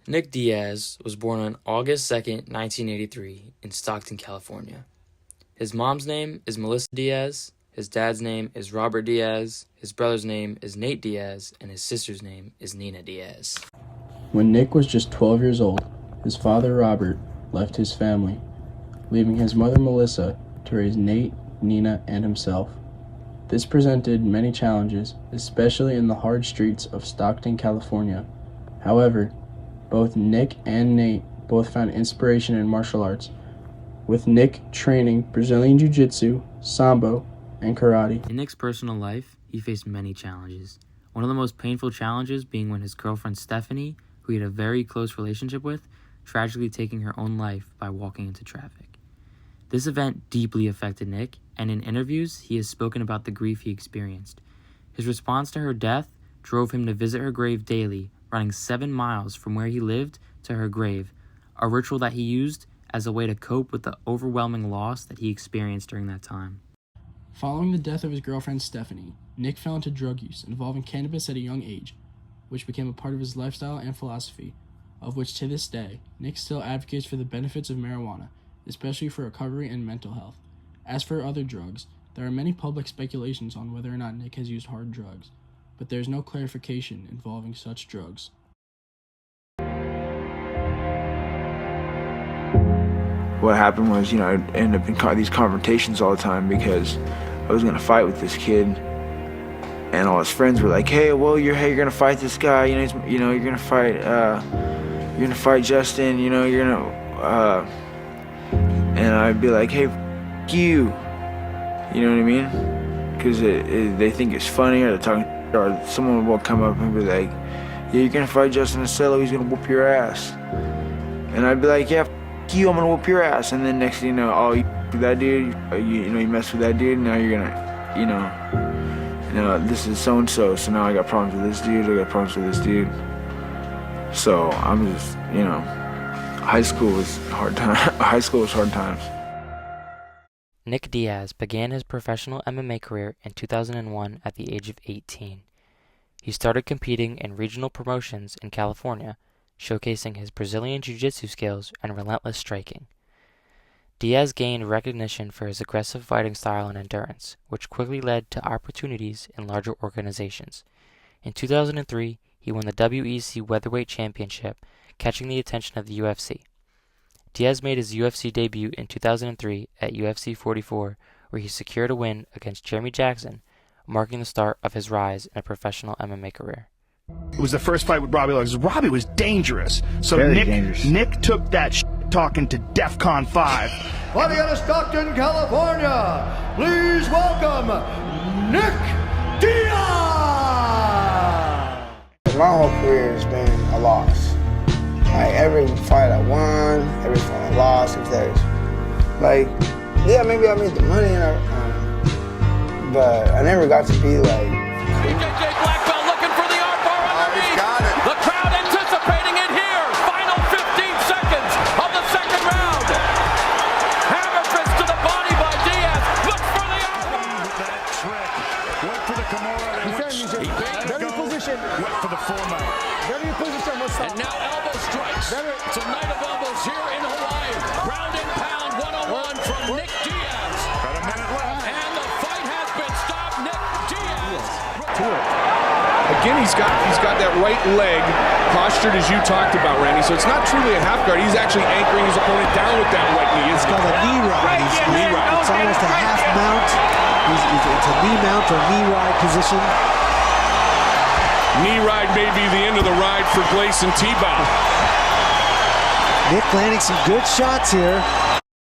Nick Diaz was born on August 2nd, 1983, in Stockton, California. His mom's name is Melissa Diaz, his dad's name is Robert Diaz, his brother's name is Nate Diaz, and his sister's name is Nina Diaz. When Nick was just 12 years old, his father Robert left his family, leaving his mother Melissa to raise Nate, Nina, and himself. This presented many challenges, especially in the hard streets of Stockton, California. However, both Nick and Nate both found inspiration in martial arts, with Nick training Brazilian Jiu-Jitsu, Sambo, and Karate. In Nick's personal life, he faced many challenges. One of the most painful challenges being when his girlfriend Stephanie, who he had a very close relationship with, tragically taking her own life by walking into traffic. This event deeply affected Nick, and in interviews, he has spoken about the grief he experienced. His response to her death drove him to visit her grave daily, running 7 miles from where he lived to her grave, a ritual that he used as a way to cope with the overwhelming loss that he experienced during that time. Following the death of his girlfriend Stephanie, Nick fell into drug use involving cannabis at a young age, which became a part of his lifestyle and philosophy, of which to this day, Nick still advocates for the benefits of marijuana, especially for recovery and mental health. As for other drugs, there are many public speculations on whether or not Nick has used hard drugs, but there is no clarification involving such drugs. What happened was, I ended up in these confrontations all the time because I was gonna fight with this kid, and all his friends were like, "Hey, well, you're gonna fight this guy. You're gonna fight Justin. You're gonna." And I'd be like, "Hey, f*** you," you know what I mean? Because they think it's funny, or they're talking, or someone will come up and be like, "Yeah, you're gonna fight Justin Acello. He's gonna whoop your ass." And I'd be like, "Yeah, f*** you, I'm gonna whoop your ass." And then next thing you know, "Oh, you with that dude, you mess with that dude, now you're gonna, this is so-and-so, so now I got problems with this dude, I got problems with this dude." So I'm just, high school was hard times. Nick Diaz began his professional MMA career in 2001 at the age of 18. He started competing in regional promotions in California, showcasing his Brazilian Jiu-Jitsu skills and relentless striking. Diaz gained recognition for his aggressive fighting style and endurance, which quickly led to opportunities in larger organizations. In 2003, he won the WEC Weatherweight Championship, catching the attention of the UFC. Diaz made his UFC debut in 2003 at UFC 44, where he secured a win against Jeremy Jackson, marking the start of his rise in a professional MMA career. It was the first fight with Robbie Lawler. Robbie was dangerous. So Dangerous. Nick took that talking to DEFCON 5. Fighting out of Stockton, California, please welcome Nick Diaz! My whole career has been a loss. Like every fight I won, every fight I lost, if there's maybe I made the money but I never got to be like JJ Blackbelt looking for the arm bar underneath. Got it. The crowd anticipating it here. Final 15 seconds of the second round. Hammer fist to the body by Diaz. Look for the arm bar. That trick. Went for the Kimura. Very good position. Went for the foremount. Very good position. And now elbow strikes. It's a night of elbows here in Hawaii. Ground and pound 101 from Nick Diaz. About a minute left. And the fight has been stopped. Nick Diaz. Again, he's got that right leg postured as you talked about, Randy. So it's not truly a half guard. He's actually anchoring his opponent down with that right knee. It's called a knee ride. Knee ride. It's almost a half mount. It's a knee mount or knee ride position. Knee ride may be the end of the ride for Gleison Tibau. Nick landing some good shots here.